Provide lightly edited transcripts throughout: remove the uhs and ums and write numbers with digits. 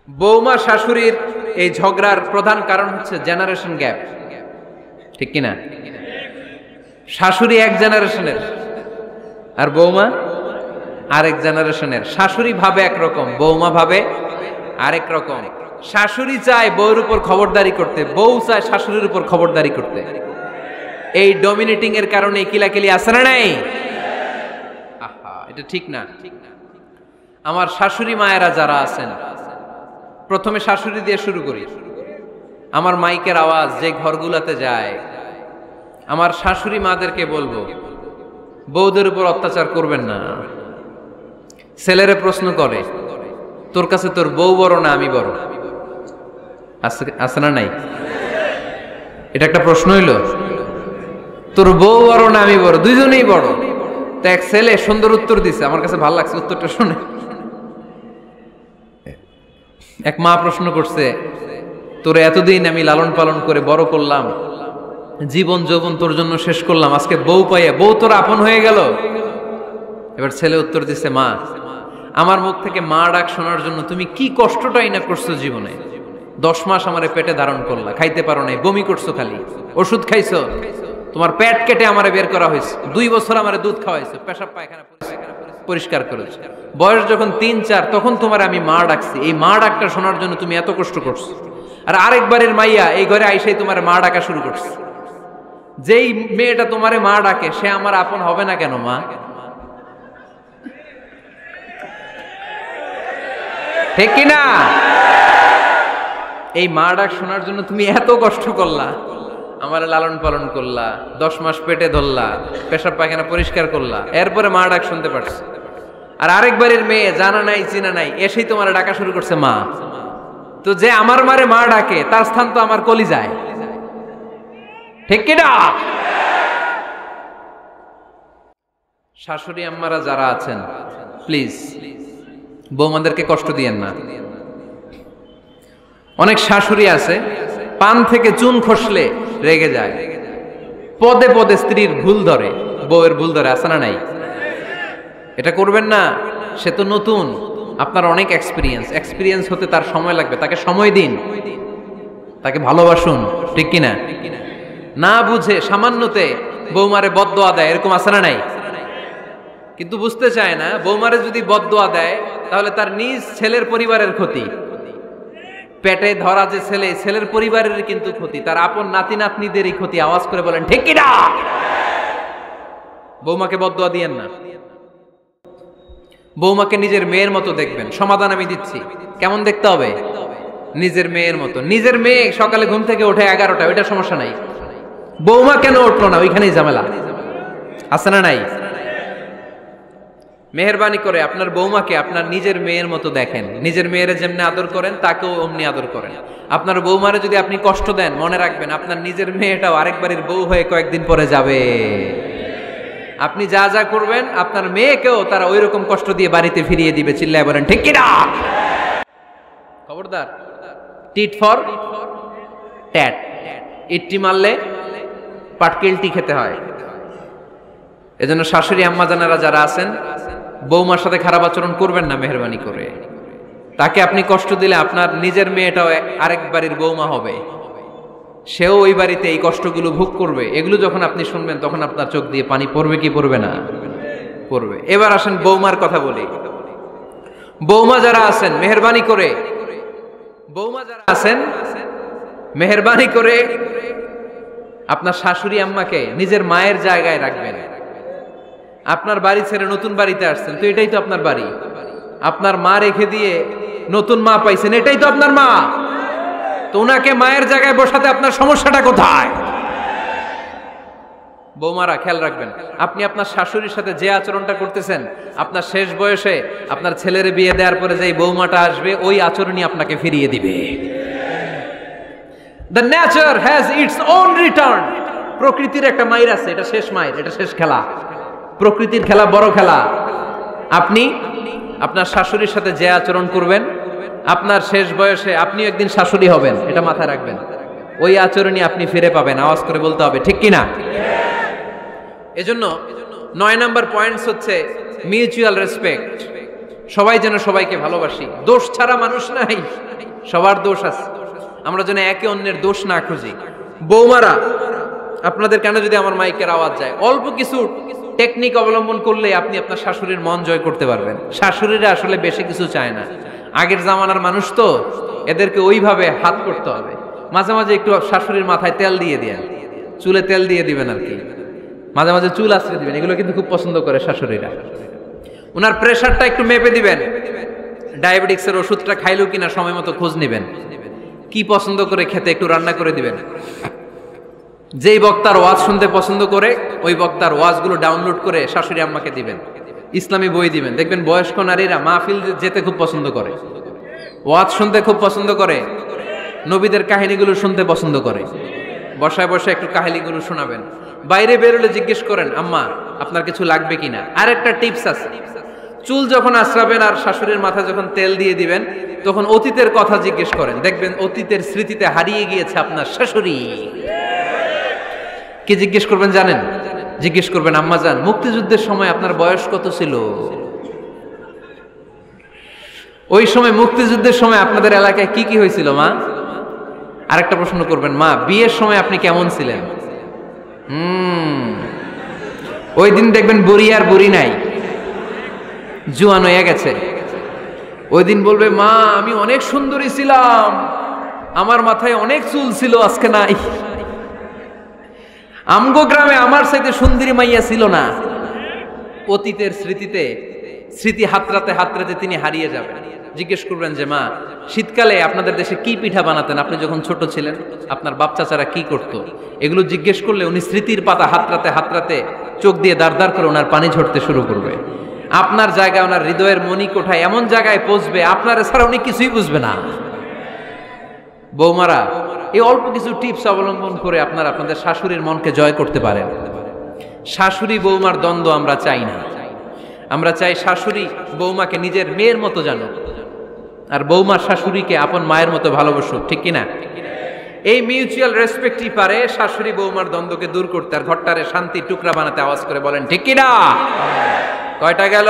বৌমা শাশুড়ির এই ঝগড়ার প্রধান কারণ হচ্ছে জেনারেশন গ্যাপ, ঠিক কিনা? শাশুড়ি এক জেনারেশনের আর বৌমা আরেক জেনারেশনের। শাশুড়ি ভাবে একরকম, বৌমা ভাবে আরেক রকম। শাশুড়ি চায় বউর উপর খবরদারি করতে, বউ চায় শাশুড়ির উপর খবরদারি করতে। এই ডমিনেটিং এর কারণে কিলাকিলি আছে না নাই? আহা, এটা ঠিক না। আমার শাশুড়ি মায়েরা যারা আছেন, প্রথমে শাশুড়ি দিয়ে শুরু করি। আমার মাইকের আওয়াজ যে ঘরগুলোতে যায়, আমার শাশুড়ি মাদেরকে বলবো, বউদের উপর অত্যাচার করবেন না। ছেলেরে প্রশ্ন করে, তোর কাছে তোর বউ বড় না আমি বড়? আছে না নাই? এটা একটা প্রশ্ন হইল। তোর বউ বড় না আমি বড়? দুইজনেই বড়। তো এক ছেলে সুন্দর উত্তর দিছে, আমার কাছে ভালো লাগছে উত্তরটা শুনে। এক মা প্রশ্ন করছে, তোরে এতদিন আমি লালন পালন করে বড় করলাম, জীবন যৌবন তোর জন্য শেষ করলাম, আজকে বউ পাইয়া বউ তোর আপন হয়ে গেল? এবার ছেলে উত্তর দিছে, মা, আমার মুখ থেকে মা ডাক শোনার জন্য তুমি কি কষ্টটাই না করছো জীবনে। 10 মাস আমারে পেটে ধারণ করলা, খাইতে পারো নাই, বমি করছো, খালি ওষুধ খাইছো, তোমার পেট কেটে আমারে বের করা হয়েছে, 2 বছর আমারে দুধ খাওয়াইছো, পেশাব পায়খানা পরিষ্কার করেছো, বয়স যখন 3-4 তখন তোমার আমি মা ডাকছি। এই মা ডাকটা শোনার জন্য তুমি এত কষ্ট করছো, আর আরেকবারের মাইয়া এই ঘরে আইসাই তোমার মা ডাকা শুরু করছে। যেই মেয়েটা তোমারে মা ডাকে সে আমার আপন হবে না কেন মা? ঠিক কিনা? এই মা ডাক শোনার জন্য তুমি এত কষ্ট করলা, আমার লালন পালন করলা, 10 মাস পেটে ধরলা, পেশাব পায়খানা পরিষ্কার করলা, এরপরে মা ডাক শুনতে পারছে। আর আরেকবারের মেয়ে জানা নাই চিনা নাই এসেই তোমার ডাকা শুরু করছে মা। তো যে আমার মারে মা ডাকে তার স্থান তো আমার কলিজায়, ঠিক কিনা? শাশুড়ি আম্মারা যারা আছেন, প্লিজ বৌমাদেরকে কষ্ট দিয়েন না। অনেক শাশুড়ি আছে পান থেকে চুন খসলে রেগে যায়, পদে পদে স্ত্রীর ভুল ধরে, বউয়ের ভুল ধরে, আছে না নাই? এটা করবেন না। সে তো নতুন, আপনার অনেক এক্সপিরিয়েন্স হতে তার সময় লাগবে, তাকে সময় দিন, তাকে ভালোবাসুন, ঠিক কিনা? না বুঝে সামান্যতে বৌমারে বদদোয়া দেয়, এরকম আছে না নাই? কিন্তু বুঝতে চায় না, বৌমারে যদি বদদোয়া দেয় তাহলে তার নিজ ছেলের পরিবারের ক্ষতি, পেটে ধরা যে ছেলে, ছেলের পরিবারের কিন্তু ক্ষতি, তার আপন নাতি নাতনিদেরই ক্ষতি। আওয়াজ করে বলেন ঠিক কিনা? বৌমাকে বদদোয়া দিয়েন না। বৌমাকে নিজের মেয়ের মতো দেখবেন। সমাধান আমি দিচ্ছি, কেমন দেখতে হবে? নিজের মেয়ের মতো। নিজের মেয়ে সকালে ঘুম থেকে ওঠে 11টা, ওইটা সমস্যা নাই। বৌমা কেন উঠলো না, ওইখানেই ঝামেলা, আছে না নাই? মেহেরবানি করে আপনার বৌমাকে আপনার নিজের মেয়ের মতো দেখেন। নিজের মেয়েরে যেমনি আদর করেন তাকেও অমনি আদর করেন। আপনার বৌমারে যদি আপনি কষ্ট দেন, মনে রাখবেন আপনার নিজের মেয়েটাও আরেকবারের বউ হয়ে কয়েকদিন পরে যাবে। আপনি যা যা করবেন আপনার মেয়েকেও তারা ওই রকম কষ্ট দিয়ে বাড়িতে ফিরিয়ে দিবে। চিল্লায় বলেন ঠিক কিনা? খবরদার, টিট ফর ট্যাট। ইট্টি মারলে পাটকেলটি খেতে হয়। এজন্য শাশুড়ি আম্মা জানারা যারা আছেন, বৌমার সাথে খারাপ আচরণ করবেন না মেহেরবানি করে। তাকে আপনি কষ্ট দিলে আপনার নিজের মেয়েটাও আরেক বাড়ির বৌমা হবে, সেও ওই বাড়িতে এই কষ্টগুলো ভোগ করবে। এগুলো যখন আপনি শুনবেন তখন আপনার চোখ দিয়ে পানি পড়বে কি পড়বে না? পড়বে। এবার আসেন বৌমার কথা বলি। বৌমা যারা আছেন মেহেরবানি করে, বৌমা যারা আছেন মেহেরবানি করে আপনার শাশুড়ি আম্মাকে নিজের মায়ের জায়গায় রাখবেন। আপনার বাড়ি ছেড়ে নতুন বাড়িতে আসছেন, তো এটাই তো আপনার বাড়ি। আপনার মা রেখে দিয়ে নতুন মা পাইছেন, এটাই তো আপনার মা। তো ওনাকে মায়ের জায়গায় বসাতে আপনার সমস্যাটা কোথায়? বৌমারা খেয়াল রাখবেন, আপনি আপনার শাশুড়ির সাথে যে আচরণটা করতেছেন, আপনার শেষ বয়সে আপনার ছেলের বিয়ে দেওয়ার পরে যে বৌমাটা আসবে ওই আচরণই আপনাকে ফিরিয়ে দিবে। The nature has its own return. প্রকৃতির একটা মাইর আছে, এটা শেষ মাইর, এটা শেষ খেলা। প্রকৃতির খেলা বড় খেলা। আপনি আপনার শাশুড়ির সাথে যে আচরণ করবেন, আপনার শেষ বয়সে আপনি একদিন শাশুড়ি হবেন, এটা মাথায় রাখবেন। ওই আচরণই আপনি ফিরে পাবেন। আওয়াজ করে বলতে হবে ঠিক কিনা? এজন্য 9 নাম্বার পয়েন্টস হচ্ছে মিউচুয়াল রেসপেক্ট। সবাই যেন সবাইকে ভালোবাসি। দোষ ছাড়া মানুষ নাই। সবার দোষ আছে, আমরা যেন একে অন্যের দোষ না খুঁজি। বৌমারা, আপনাদের কানে যদি আমার মাইকের আওয়াজ যায়, অল্প কিছু টেকনিক অবলম্বন করলে আপনি আপনার শাশুড়ির মন জয় করতে পারবেন। শাশুড়িরা আসলে বেশি কিছু চায় না, আগের জামানার মানুষ তো, এদেরকে ওইভাবে হাত করতে হবে। মাঝে মাঝে একটু শাশুড়ির মাথায় তেল দিয়ে দেন, চুলে তেল দিয়ে দিবেন আর কি, মাঝে মাঝে চুল আশ্রয় দিবেন, এগুলো কিন্তু খুব পছন্দ করে শাশুড়িরা। ওনার প্রেশারটা একটু মেপে দিবেন, ডায়াবেটিক্সের ওষুধটা খাইলো কিনা সময় মতো খোঁজ নিবেন, কি পছন্দ করে খেতে একটু রান্না করে দিবেন। যেই বক্তার ওয়াজ শুনতে পছন্দ করে ওই বক্তার ওয়াজগুলো ডাউনলোড করে শাশুড়ি আম্মাকে দিবেন, ইসলামী বই দিবেন। দেখবেন বয়স্ক নারীরা মাহফিল যেতে খুব পছন্দ করে, ওয়াজ শুনতে খুব পছন্দ করে, নবীদের কাহিনীগুলো শুনতে পছন্দ করে। বসায় বসায় একটু কাহিনীগুলো শোনাবেন। বাইরে বেরোলে জিজ্ঞেস করেন, আম্মা আপনার কিছু লাগবে কিনা। আর একটা টিপস আছে, চুল যখন আশ্রাবেন আর শাশুড়ির মাথায় যখন তেল দিয়ে দিবেন, তখন অতীতের কথা জিজ্ঞেস করেন, দেখবেন অতীতের স্মৃতিতে হারিয়ে গিয়েছে আপনার শাশুড়ি। কি জিজ্ঞেস করবেন জানেন? জিজ্ঞেস করবেন, আম্মা জান, মুক্তিযুদ্ধের সময় আপনার বয়স কত ছিল? ওই সময় মুক্তিযুদ্ধের সময় আপনাদের এলাকায় কি কি হয়েছিল মা? আরেকটা প্রশ্ন করবেন, মা বিয়ের সময় আপনি কেমন ছিলেন? ওই দিন দেখবেন বুড়ি আর বুড়ি নাই, জুয়ান হয়ে গেছে। ওই দিন বলবে, মা আমি অনেক সুন্দরী ছিলাম, আমার মাথায় অনেক চুল ছিল, আজকে নাই। আমগো গ্রামে আমার সাথে সুন্দরী মাইয়া ছিল না। অতীতের স্মৃতিতে, স্মৃতি হাতরাতে হাতরাতে তিনি হারিয়ে যাবেন। জিজ্ঞেস করবেন যে, মা শীতকালে আপনাদের দেশে কি পিঠা বানাতেন আপনি যখন ছোট ছিলেন, আপনার বাপ চাচারা কি করতো? এগুলো জিজ্ঞেস করলে উনি স্মৃতির পাতা হাতরাতে হাতরাতে চোখ দিয়ে দাঁড় দাঁড় করে ওনার পানি ঝরতে শুরু করবে। আপনার জায়গায়, ওনার হৃদয়ের মনি কোঠায় এমন জায়গায় পৌঁছবে, আপনার ছাড়া উনি কিছুই বুঝবে না। বৌমারা, এই অল্প কিছু টিপস অবলম্বন করে আপনারা আপনাদের শাশুড়ির মনকে জয় করতে পারেন। শাশুড়ি বৌমার দ্বন্দ্ব আমরা চাই না, আমরা চাই শাশুড়ি বৌমাকে নিজের মেয়ের মতো জানুক, আর বৌমা শাশুড়িকে আপন মায়ের মতো ভালোবাসুক, ঠিক কিনা? এই মিউচুয়াল রেসপেক্টই পারে শাশুড়ি বৌমার দ্বন্দ্বকে দূর করতে, আর ঘরটারে শান্তি টুকরা বানাতে। আওয়াজ করে বলেন ঠিক কিনা? কয়টা গেল?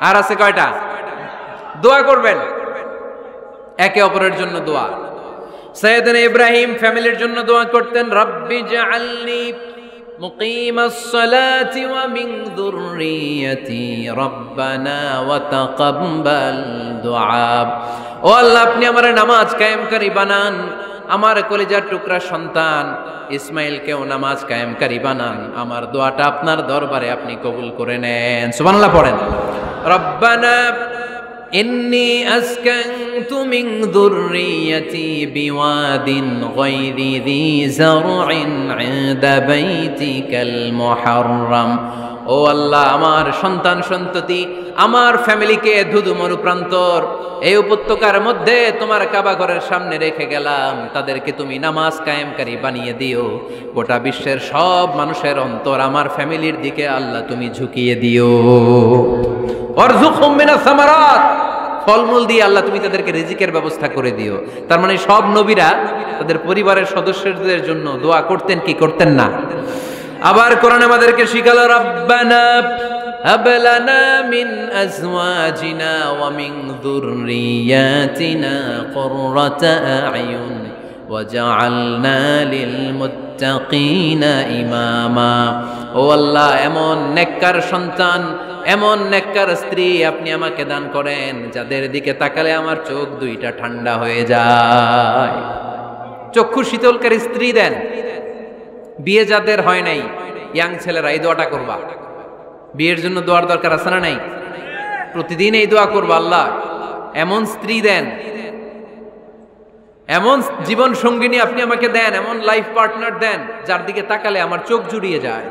আর আছে কয়টা? দোয়া করবেন একে অপরের জন্য। দোয়া, সাইয়েদনা ইব্রাহিম ফ্যামিলির জন্য দোয়া করতেন, রব্বি জাআলনি মুকিমাস সালাতি ওয়া মিন যুররিয়াতি রব্বানা ওয়া তাকাব্বাল দুআ। ও আল্লাহ, আপনি আমার নামাজ কায়েমকারী বানান, আমার কলিজার টুকরা সন্তান ইসমাইলকেও নামাজ কায়েমকারী বানান, আমার দোয়াটা আপনার দরবারে আপনি কবুল করে নেন। সুবহানাল্লাহ পড়েন। রব্বানা ইন্নী আসকানতু মিন যুররিয়াতি বিওয়াদিন গায়রি যী যারইন ইনদা বাইতিকাল মুহাররাম। ও আল্লাহ, আমার সন্তান সন্ততি, আমার ফ্যামিলিকে ধুধু মরুপ্রান্তর এই উপত্যকার মধ্যে তোমার কাবা ঘরের সামনে রেখে গেলাম, তাদেরকে তুমি নামাজ কায়েমকারী বানিয়ে দিও। গোটা বিশ্বের সব মানুষের অন্তর আমার ফ্যামিলির দিকে আল্লাহ তুমি ঝুঁকিয়ে দিও। ওয়ারযুকহুম মিনাস সামারাত, ফলমূল দিয়ে আল্লাহ তুমি তাদেরকে রিজিকের ব্যবস্থা করে দিও। তার মানে সব নবীরা তাদের পরিবারের সদস্যদের জন্য দোয়া করতেন কি করতেন না? আবার কোরআন আমাদেরকে শিখালো, রব্বানা হাব লানা মিন আজওয়াজিনা ওয়া মিন যুররিয়াতিনা কুররাতা আ'য়ুন ওয়াজআলনা লিল মুত্তাকিনা ইমামা। ও আল্লাহ, এমন নেককার সন্তান, এমন নেককার স্ত্রী আপনি আমাকে দান করেন যাদের দিকে তাকালে আমার চোখ দুইটা ঠান্ডা হয়ে যায়। চক্ষু শীতলকারী স্ত্রী দেন। বিয়ে যাদের হয় নাই, ইয়াং ছেলেরা এই দোয়াটা করবা। বিয়ের জন্য দোয়ার দরকার আছে না নাই? প্রতিদিন এই দোয়া করবা, আল্লাহ এমন স্ত্রী দেন, এমন জীবন সঙ্গিনী আপনি আমাকে দেন, এমন লাইফ পার্টনার দেন যার দিকে তাকালে আমার চোখ জুড়িয়ে যায়।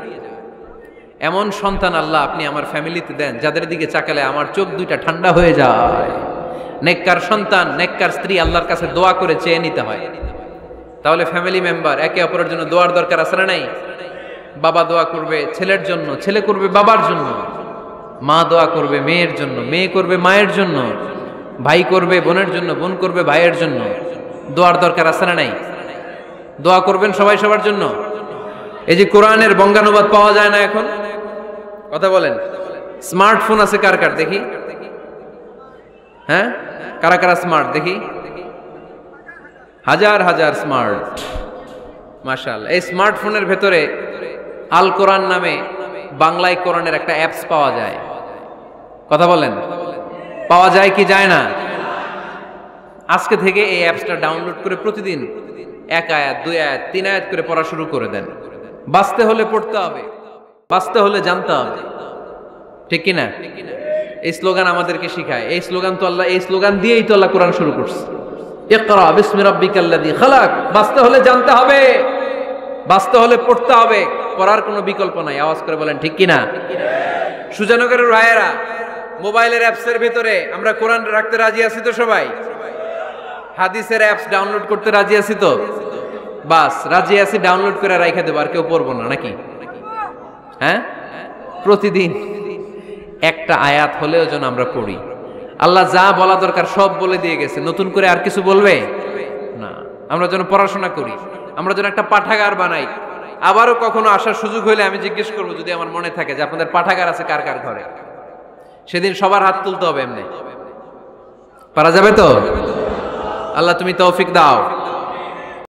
এমন সন্তান আল্লাহ আপনি আমার ফ্যামিলিতে দেন যাদের দিকে তাকালে আমার চোখ দুইটা ঠান্ডা হয়ে যায়। নেককার সন্তান, নেককার স্ত্রী আল্লাহর কাছে দোয়া করে চেয়ে নিতে হয়। তাহলে ফ্যামিলি মেম্বার একে অপরের জন্য দোয়ার দরকার আছে না নাই? বাবা দোয়া করবে ছেলের জন্য, ছেলে করবে বাবার জন্য, মা দোয়া করবে মেয়ের জন্য, মেয়ে করবে মায়ের জন্য, ভাই করবে বোনের জন্য, বোন করবে ভাইয়ের জন্য। দোয়ার দরকার আছে না নাই? দোয়া করবেন সবাই সবার জন্য। এই যে কোরআনের বঙ্গানুবাদ পাওয়া যায় না এখন, কথা বলেন। স্মার্টফোন আছে কার কার দেখি? হ্যাঁ, কারা কারা স্মার্ট দেখি? হাজার হাজার স্মার্ট, মাশাআল্লাহ। এই স্মার্টফোনের ভেতরে আল কোরআন নামে বাংলায় কোরআনের একটা অ্যাপস পাওয়া যায়। কথা বলেন, পাওয়া যায় কি যায় না? আজকে থেকে এই অ্যাপসটা ডাউনলোড করে প্রতিদিন 1 আয়াত 2 আয়াত 3 আয়াত করে পড়া শুরু করে দেন। বাঁচতে হলে পড়তে হবে, বাঁচতে হলে জানতে হবে, ঠিক কিনা? এই স্লোগান আমাদেরকে শিখায়। এই স্লোগান তো আল্লাহ, এই স্লোগান দিয়েই তো আল্লাহ কোরআন শুরু করছে, ইকরা বিসমি রাব্বিকাল্লাযী খালাক। বাঁচতে হলে জানতে হবে, বাঁচতে হলে পড়তে হবে, পড়ার কোনো বিকল্প নাই। আওয়াজ করে বলেন ঠিক কিনা? সুজানগরের ভাইয়েরা, মোবাইলের অ্যাপসের ভিতরে আমরা কোরআন রাখতে রাজি আছি তো সবাই? হাদিসের অ্যাপস ডাউনলোড করতে রাজি আছি তো? বাস রাজি আছি, ডাউনলোড করে রাইখা দেবো, আর কেউ পড়বো না নাকি? হ্যাঁ, প্রতিদিন একটা আয়াত হলেও যেন আমরা পড়ি। আল্লাহ যা বলা দরকার সব বলে দিয়ে গেছে, নতুন করে আর কিছু বলবে না। আমরা যেন পড়াশোনা করি, আমরা যেন একটা পাঠাগার বানাই। আবারও কখনো আসার সুযোগ হলে আমি জিজ্ঞেস করবো, যদি আমার মনে থাকে, যে আপনাদের পাঠাগার আছে কার কার ঘরে। সেদিন সবার হাত তুলতে হবে, এমনি পারা যাবে তো? আল্লাহ তুমি তৌফিক দাও।